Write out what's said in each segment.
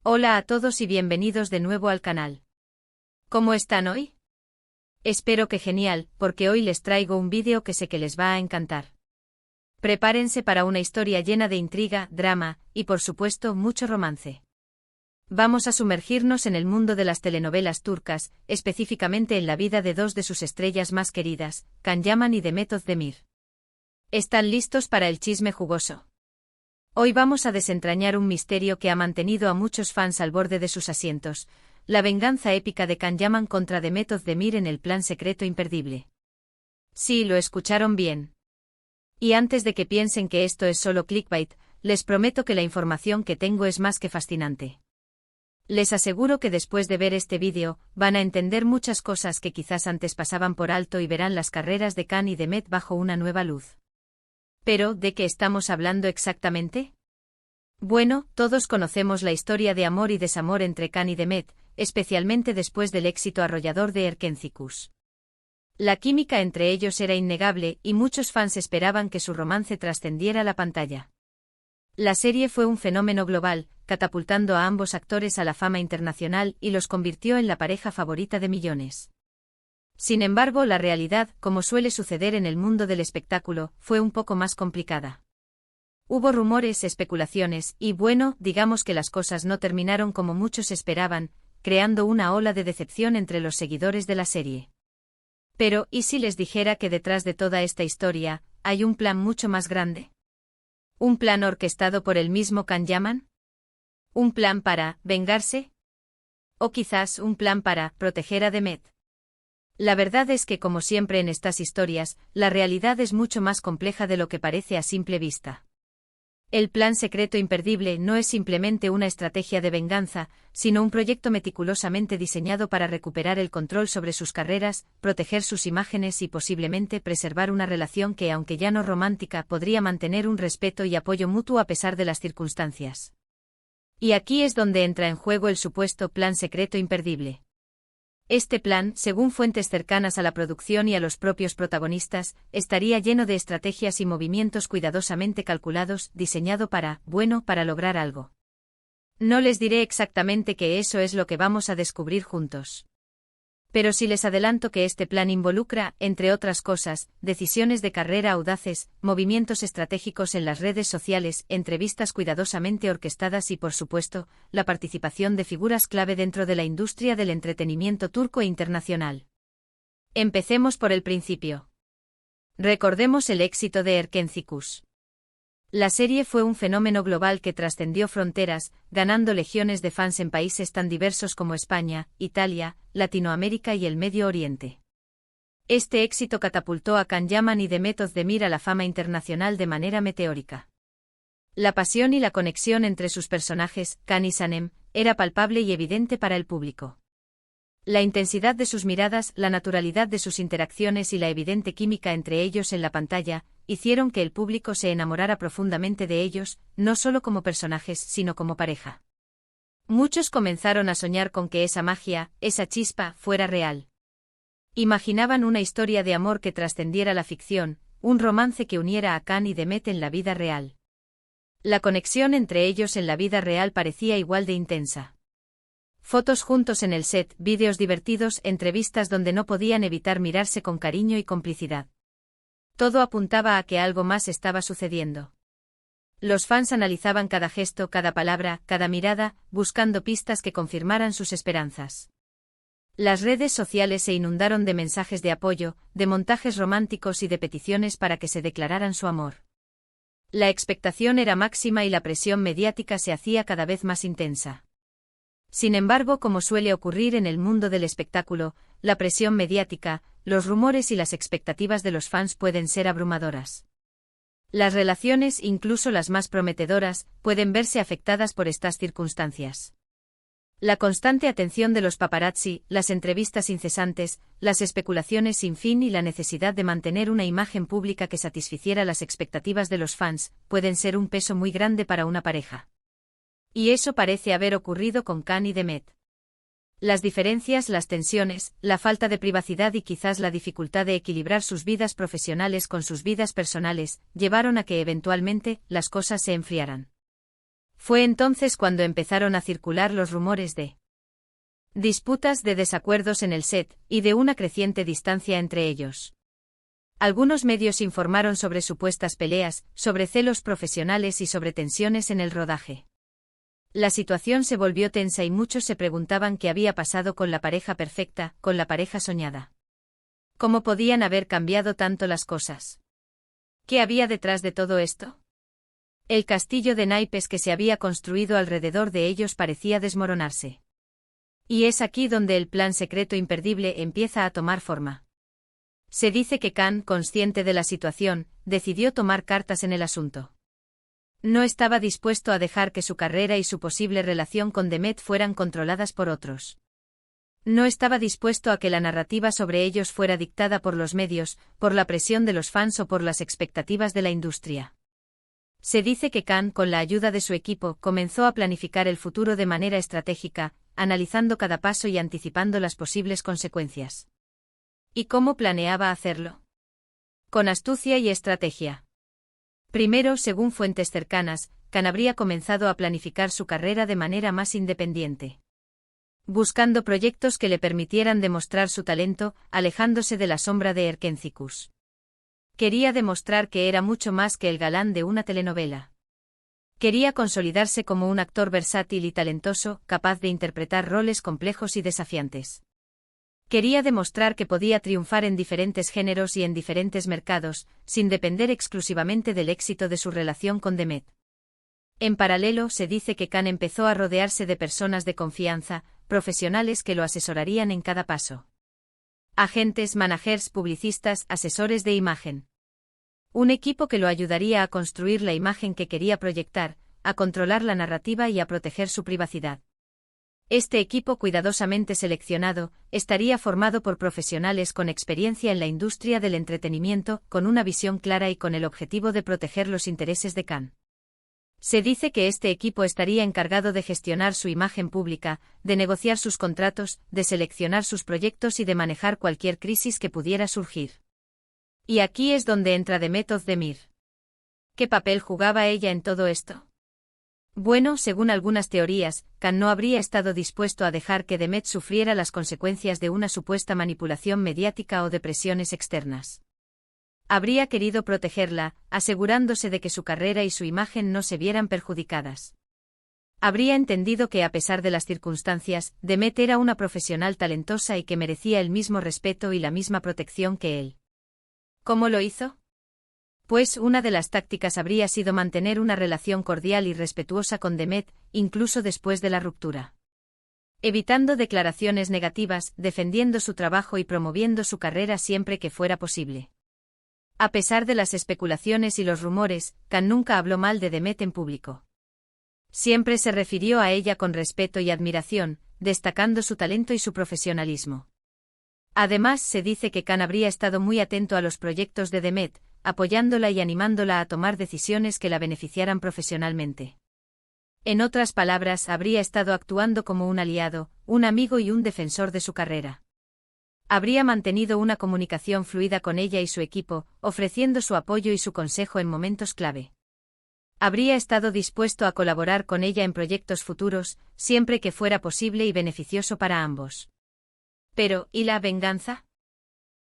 Hola a todos y bienvenidos de nuevo al canal. ¿Cómo están hoy? Espero que genial, porque hoy les traigo un vídeo que sé que les va a encantar. Prepárense para una historia llena de intriga, drama, y por supuesto mucho romance. Vamos a sumergirnos en el mundo de las telenovelas turcas, específicamente en la vida de dos de sus estrellas más queridas, Can Yaman y Demet Özdemir. ¿Están listos para el chisme jugoso? Hoy vamos a desentrañar un misterio que ha mantenido a muchos fans al borde de sus asientos, la venganza épica de Can Yaman contra Demet Özdemir en el plan secreto imperdible. Sí, lo escucharon bien. Y antes de que piensen que esto es solo clickbait, les prometo que la información que tengo es más que fascinante. Les aseguro que después de ver este vídeo, van a entender muchas cosas que quizás antes pasaban por alto y verán las carreras de Can y Demet bajo una nueva luz. ¿Pero de qué estamos hablando exactamente? Bueno, todos conocemos la historia de amor y desamor entre Can y Demet, especialmente después del éxito arrollador de Erkencikus. La química entre ellos era innegable y muchos fans esperaban que su romance trascendiera la pantalla. La serie fue un fenómeno global, catapultando a ambos actores a la fama internacional y los convirtió en la pareja favorita de millones. Sin embargo, la realidad, como suele suceder en el mundo del espectáculo, fue un poco más complicada. Hubo rumores, especulaciones, y bueno, digamos que las cosas no terminaron como muchos esperaban, creando una ola de decepción entre los seguidores de la serie. Pero, ¿y si les dijera que detrás de toda esta historia, hay un plan mucho más grande? ¿Un plan orquestado por el mismo Can Yaman? ¿Un plan para vengarse? ¿O quizás un plan para proteger a Demet? La verdad es que, como siempre en estas historias, la realidad es mucho más compleja de lo que parece a simple vista. El plan secreto imperdible no es simplemente una estrategia de venganza, sino un proyecto meticulosamente diseñado para recuperar el control sobre sus carreras, proteger sus imágenes y posiblemente preservar una relación que, aunque ya no romántica, podría mantener un respeto y apoyo mutuo a pesar de las circunstancias. Y aquí es donde entra en juego el supuesto plan secreto imperdible. Este plan, según fuentes cercanas a la producción y a los propios protagonistas, estaría lleno de estrategias y movimientos cuidadosamente calculados, diseñado para lograr algo. No les diré exactamente que eso es lo que vamos a descubrir juntos. Pero sí les adelanto que este plan involucra, entre otras cosas, decisiones de carrera audaces, movimientos estratégicos en las redes sociales, entrevistas cuidadosamente orquestadas y, por supuesto, la participación de figuras clave dentro de la industria del entretenimiento turco e internacional. Empecemos por el principio. Recordemos el éxito de Erkencikus. La serie fue un fenómeno global que trascendió fronteras, ganando legiones de fans en países tan diversos como España, Italia, Latinoamérica y el Medio Oriente. Este éxito catapultó a Can Yaman y Demet Özdemir a la fama internacional de manera meteórica. La pasión y la conexión entre sus personajes, Can y Sanem, era palpable y evidente para el público. La intensidad de sus miradas, la naturalidad de sus interacciones y la evidente química entre ellos en la pantalla, hicieron que el público se enamorara profundamente de ellos, no solo como personajes, sino como pareja. Muchos comenzaron a soñar con que esa magia, esa chispa, fuera real. Imaginaban una historia de amor que trascendiera la ficción, un romance que uniera a Can y Demet en la vida real. La conexión entre ellos en la vida real parecía igual de intensa. Fotos juntos en el set, vídeos divertidos, entrevistas donde no podían evitar mirarse con cariño y complicidad. Todo apuntaba a que algo más estaba sucediendo. Los fans analizaban cada gesto, cada palabra, cada mirada, buscando pistas que confirmaran sus esperanzas. Las redes sociales se inundaron de mensajes de apoyo, de montajes románticos y de peticiones para que se declararan su amor. La expectación era máxima y la presión mediática se hacía cada vez más intensa. Sin embargo, como suele ocurrir en el mundo del espectáculo, la presión mediática, los rumores y las expectativas de los fans pueden ser abrumadoras. Las relaciones, incluso las más prometedoras, pueden verse afectadas por estas circunstancias. La constante atención de los paparazzi, las entrevistas incesantes, las especulaciones sin fin y la necesidad de mantener una imagen pública que satisficiera las expectativas de los fans, pueden ser un peso muy grande para una pareja. Y eso parece haber ocurrido con Can y Demet. Las diferencias, las tensiones, la falta de privacidad y quizás la dificultad de equilibrar sus vidas profesionales con sus vidas personales, llevaron a que eventualmente las cosas se enfriaran. Fue entonces cuando empezaron a circular los rumores de disputas, de desacuerdos en el set, y de una creciente distancia entre ellos. Algunos medios informaron sobre supuestas peleas, sobre celos profesionales y sobre tensiones en el rodaje. La situación se volvió tensa y muchos se preguntaban qué había pasado con la pareja perfecta, con la pareja soñada. ¿Cómo podían haber cambiado tanto las cosas? ¿Qué había detrás de todo esto? El castillo de naipes que se había construido alrededor de ellos parecía desmoronarse. Y es aquí donde el plan secreto imperdible empieza a tomar forma. Se dice que Khan, consciente de la situación, decidió tomar cartas en el asunto. No estaba dispuesto a dejar que su carrera y su posible relación con Demet fueran controladas por otros. No estaba dispuesto a que la narrativa sobre ellos fuera dictada por los medios, por la presión de los fans o por las expectativas de la industria. Se dice que Khan, con la ayuda de su equipo, comenzó a planificar el futuro de manera estratégica, analizando cada paso y anticipando las posibles consecuencias. ¿Y cómo planeaba hacerlo? Con astucia y estrategia. Primero, según fuentes cercanas, Khan habría comenzado a planificar su carrera de manera más independiente. Buscando proyectos que le permitieran demostrar su talento, alejándose de la sombra de Erkencikus. Quería demostrar que era mucho más que el galán de una telenovela. Quería consolidarse como un actor versátil y talentoso, capaz de interpretar roles complejos y desafiantes. Quería demostrar que podía triunfar en diferentes géneros y en diferentes mercados, sin depender exclusivamente del éxito de su relación con Demet. En paralelo, se dice que Khan empezó a rodearse de personas de confianza, profesionales que lo asesorarían en cada paso. Agentes, managers, publicistas, asesores de imagen. Un equipo que lo ayudaría a construir la imagen que quería proyectar, a controlar la narrativa y a proteger su privacidad. Este equipo cuidadosamente seleccionado, estaría formado por profesionales con experiencia en la industria del entretenimiento, con una visión clara y con el objetivo de proteger los intereses de Khan. Se dice que este equipo estaría encargado de gestionar su imagen pública, de negociar sus contratos, de seleccionar sus proyectos y de manejar cualquier crisis que pudiera surgir. Y aquí es donde entra Demet Özdemir. ¿Qué papel jugaba ella en todo esto? Bueno, según algunas teorías, Khan no habría estado dispuesto a dejar que Demet sufriera las consecuencias de una supuesta manipulación mediática o de presiones externas. Habría querido protegerla, asegurándose de que su carrera y su imagen no se vieran perjudicadas. Habría entendido que a pesar de las circunstancias, Demet era una profesional talentosa y que merecía el mismo respeto y la misma protección que él. ¿Cómo lo hizo? Pues una de las tácticas habría sido mantener una relación cordial y respetuosa con Demet, incluso después de la ruptura. Evitando declaraciones negativas, defendiendo su trabajo y promoviendo su carrera siempre que fuera posible. A pesar de las especulaciones y los rumores, Khan nunca habló mal de Demet en público. Siempre se refirió a ella con respeto y admiración, destacando su talento y su profesionalismo. Además, se dice que Khan habría estado muy atento a los proyectos de Demet, apoyándola y animándola a tomar decisiones que la beneficiaran profesionalmente. En otras palabras, habría estado actuando como un aliado, un amigo y un defensor de su carrera. Habría mantenido una comunicación fluida con ella y su equipo, ofreciendo su apoyo y su consejo en momentos clave. Habría estado dispuesto a colaborar con ella en proyectos futuros, siempre que fuera posible y beneficioso para ambos. Pero, ¿y la venganza?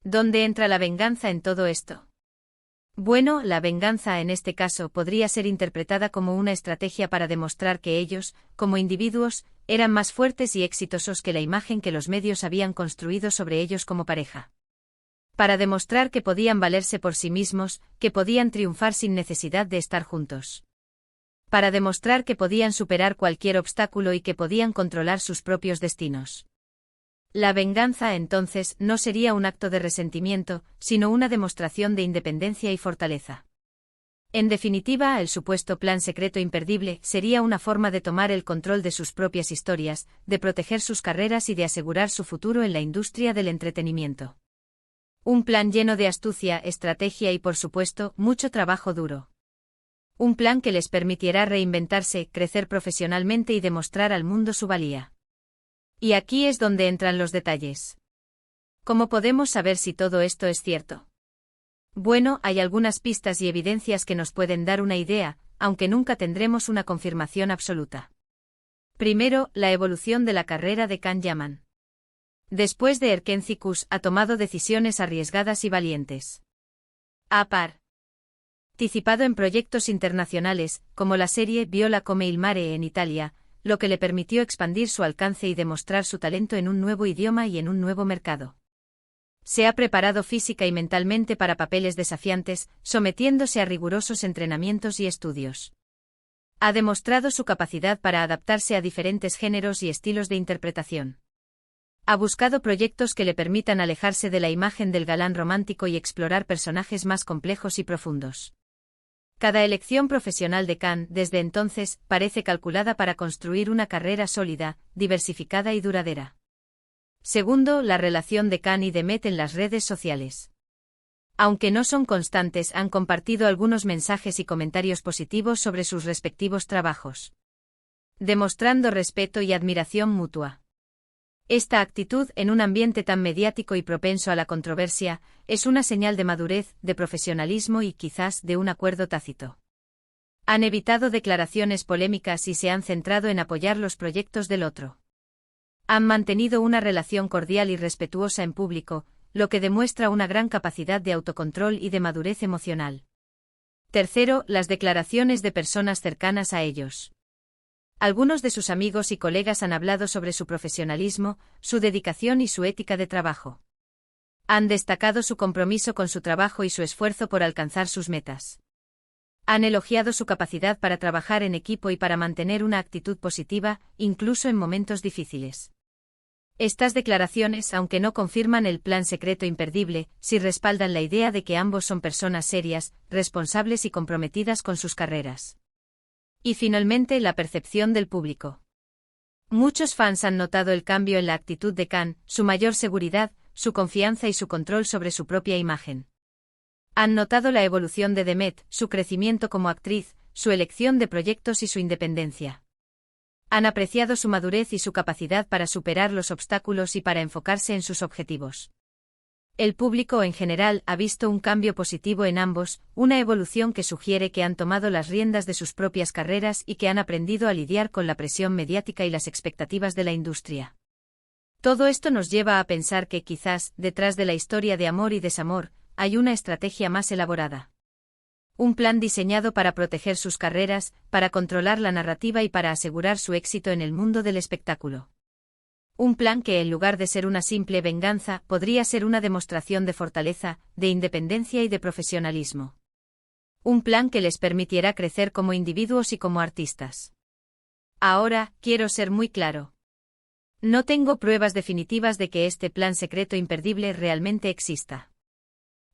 ¿Dónde entra la venganza en todo esto? Bueno, la venganza en este caso podría ser interpretada como una estrategia para demostrar que ellos, como individuos, eran más fuertes y exitosos que la imagen que los medios habían construido sobre ellos como pareja. Para demostrar que podían valerse por sí mismos, que podían triunfar sin necesidad de estar juntos. Para demostrar que podían superar cualquier obstáculo y que podían controlar sus propios destinos. La venganza, entonces, no sería un acto de resentimiento, sino una demostración de independencia y fortaleza. En definitiva, el supuesto plan secreto imperdible sería una forma de tomar el control de sus propias historias, de proteger sus carreras y de asegurar su futuro en la industria del entretenimiento. Un plan lleno de astucia, estrategia y, por supuesto, mucho trabajo duro. Un plan que les permitirá reinventarse, crecer profesionalmente y demostrar al mundo su valía. Y aquí es donde entran los detalles. ¿Cómo podemos saber si todo esto es cierto? Bueno, hay algunas pistas y evidencias que nos pueden dar una idea, aunque nunca tendremos una confirmación absoluta. Primero, la evolución de la carrera de Can Yaman. Después de Erkenci-Kus ha tomado decisiones arriesgadas y valientes. Ha participado en proyectos internacionales, como la serie Viola come il mare en Italia, lo que le permitió expandir su alcance y demostrar su talento en un nuevo idioma y en un nuevo mercado. Se ha preparado física y mentalmente para papeles desafiantes, sometiéndose a rigurosos entrenamientos y estudios. Ha demostrado su capacidad para adaptarse a diferentes géneros y estilos de interpretación. Ha buscado proyectos que le permitan alejarse de la imagen del galán romántico y explorar personajes más complejos y profundos. Cada elección profesional de Can, desde entonces, parece calculada para construir una carrera sólida, diversificada y duradera. Segundo, la relación de Can y Demet en las redes sociales. Aunque no son constantes, han compartido algunos mensajes y comentarios positivos sobre sus respectivos trabajos, demostrando respeto y admiración mutua. Esta actitud, en un ambiente tan mediático y propenso a la controversia, es una señal de madurez, de profesionalismo y quizás de un acuerdo tácito. Han evitado declaraciones polémicas y se han centrado en apoyar los proyectos del otro. Han mantenido una relación cordial y respetuosa en público, lo que demuestra una gran capacidad de autocontrol y de madurez emocional. Tercero, las declaraciones de personas cercanas a ellos. Algunos de sus amigos y colegas han hablado sobre su profesionalismo, su dedicación y su ética de trabajo. Han destacado su compromiso con su trabajo y su esfuerzo por alcanzar sus metas. Han elogiado su capacidad para trabajar en equipo y para mantener una actitud positiva, incluso en momentos difíciles. Estas declaraciones, aunque no confirman el plan secreto imperdible, sí respaldan la idea de que ambos son personas serias, responsables y comprometidas con sus carreras. Y finalmente, la percepción del público. Muchos fans han notado el cambio en la actitud de Can, su mayor seguridad, su confianza y su control sobre su propia imagen. Han notado la evolución de Demet, su crecimiento como actriz, su elección de proyectos y su independencia. Han apreciado su madurez y su capacidad para superar los obstáculos y para enfocarse en sus objetivos. El público en general ha visto un cambio positivo en ambos, una evolución que sugiere que han tomado las riendas de sus propias carreras y que han aprendido a lidiar con la presión mediática y las expectativas de la industria. Todo esto nos lleva a pensar que quizás, detrás de la historia de amor y desamor, hay una estrategia más elaborada. Un plan diseñado para proteger sus carreras, para controlar la narrativa y para asegurar su éxito en el mundo del espectáculo. Un plan que, en lugar de ser una simple venganza, podría ser una demostración de fortaleza, de independencia y de profesionalismo. Un plan que les permitiera crecer como individuos y como artistas. Ahora, quiero ser muy claro. No tengo pruebas definitivas de que este plan secreto imperdible realmente exista.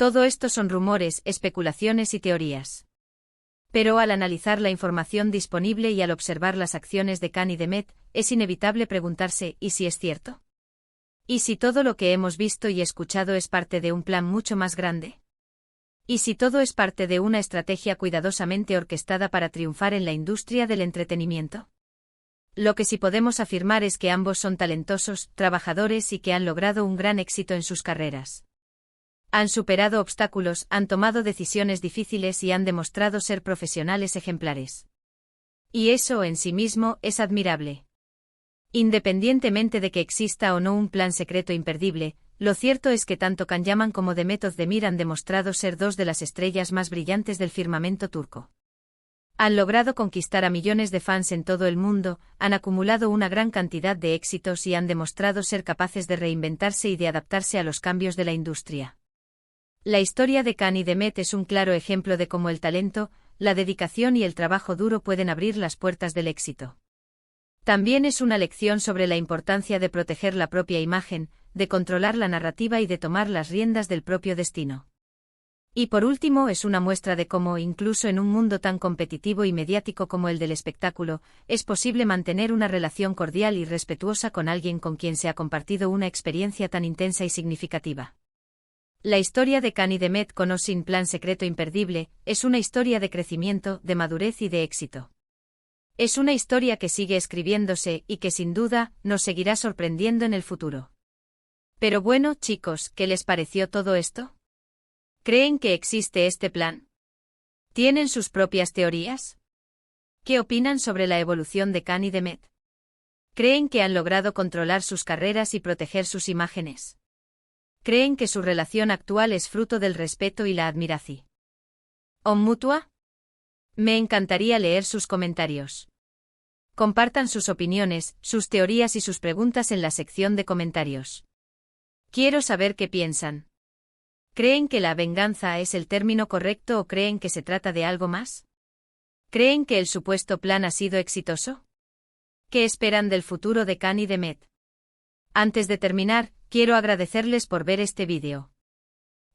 Todo esto son rumores, especulaciones y teorías. Pero al analizar la información disponible y al observar las acciones de Can y Demet, es inevitable preguntarse, ¿y si es cierto? ¿Y si todo lo que hemos visto y escuchado es parte de un plan mucho más grande? ¿Y si todo es parte de una estrategia cuidadosamente orquestada para triunfar en la industria del entretenimiento? Lo que sí podemos afirmar es que ambos son talentosos, trabajadores y que han logrado un gran éxito en sus carreras. Han superado obstáculos, han tomado decisiones difíciles y han demostrado ser profesionales ejemplares. Y eso en sí mismo es admirable. Independientemente de que exista o no un plan secreto imperdible, lo cierto es que tanto Can Yaman como Demet Özdemir han demostrado ser dos de las estrellas más brillantes del firmamento turco. Han logrado conquistar a millones de fans en todo el mundo, han acumulado una gran cantidad de éxitos y han demostrado ser capaces de reinventarse y de adaptarse a los cambios de la industria. La historia de Can y Demet es un claro ejemplo de cómo el talento, la dedicación y el trabajo duro pueden abrir las puertas del éxito. También es una lección sobre la importancia de proteger la propia imagen, de controlar la narrativa y de tomar las riendas del propio destino. Y por último, es una muestra de cómo, incluso en un mundo tan competitivo y mediático como el del espectáculo, es posible mantener una relación cordial y respetuosa con alguien con quien se ha compartido una experiencia tan intensa y significativa. La historia de Can y Demet, con o sin plan secreto imperdible, es una historia de crecimiento, de madurez y de éxito. Es una historia que sigue escribiéndose y que sin duda nos seguirá sorprendiendo en el futuro. Pero bueno, chicos, ¿qué les pareció todo esto? ¿Creen que existe este plan? ¿Tienen sus propias teorías? ¿Qué opinan sobre la evolución de Can y Demet? ¿Creen que han logrado controlar sus carreras y proteger sus imágenes? ¿Creen que su relación actual es fruto del respeto y la admiración mutua? Me encantaría leer sus comentarios. Compartan sus opiniones, sus teorías y sus preguntas en la sección de comentarios. Quiero saber qué piensan. ¿Creen que la venganza es el término correcto o creen que se trata de algo más? ¿Creen que el supuesto plan ha sido exitoso? ¿Qué esperan del futuro de Can y Demet? Antes de terminar, quiero agradecerles por ver este vídeo.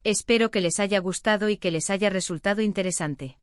Espero que les haya gustado y que les haya resultado interesante.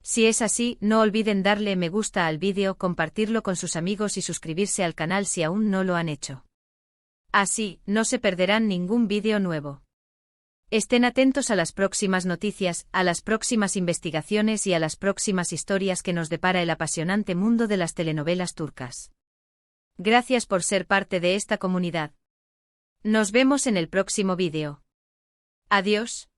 Si es así, no olviden darle me gusta al vídeo, compartirlo con sus amigos y suscribirse al canal si aún no lo han hecho. Así, no se perderán ningún vídeo nuevo. Estén atentos a las próximas noticias, a las próximas investigaciones y a las próximas historias que nos depara el apasionante mundo de las telenovelas turcas. Gracias por ser parte de esta comunidad. Nos vemos en el próximo vídeo. Adiós.